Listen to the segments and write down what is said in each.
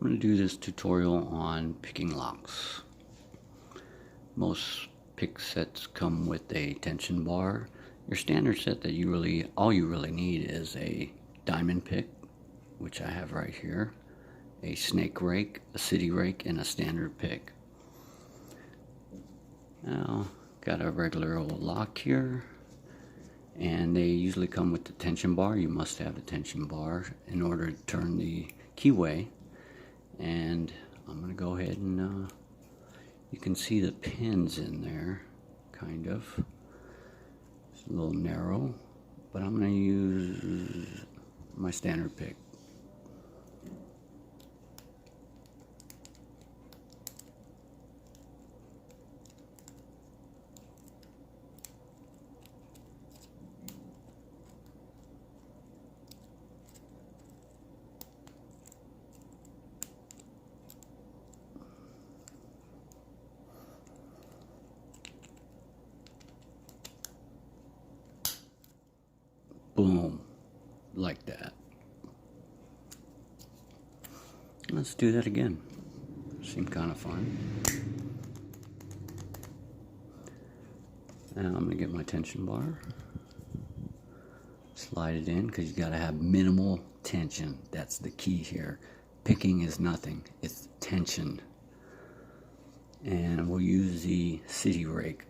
I'm going to do this tutorial on picking locks. Most pick sets come with a tension bar. Your standard set that all you really need is a diamond pick, which I have right here, a snake rake, a city rake, and a standard pick. Now, got a regular old lock here, and they usually come with the tension bar. You must have the tension bar in order to turn the keyway. And I'm going to go ahead and you can see the pins in there, kind of. It's a little narrow, but I'm going to use my standard pick. Boom, like that. Let's do that again. Seemed kind of fun. Now I'm going to get my tension bar. Slide it in because you got to have minimal tension. That's the key here. Picking is nothing. It's tension. And we'll use the city rake.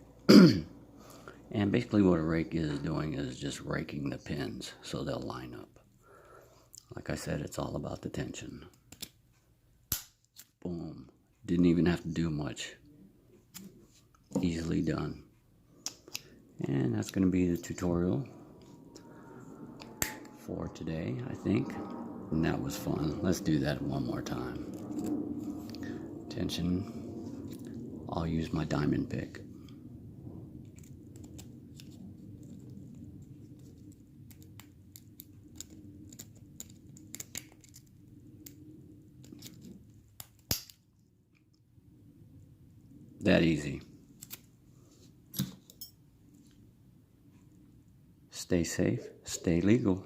And basically what a rake is doing is just raking the pins so they'll line up. Like I said, it's all about the tension. Boom. Didn't even have to do much. Easily done. And that's going to be the tutorial for today, I think. And that was fun. Let's do that one more time. Tension. I'll use my diamond pick. That easy. Stay safe, stay legal.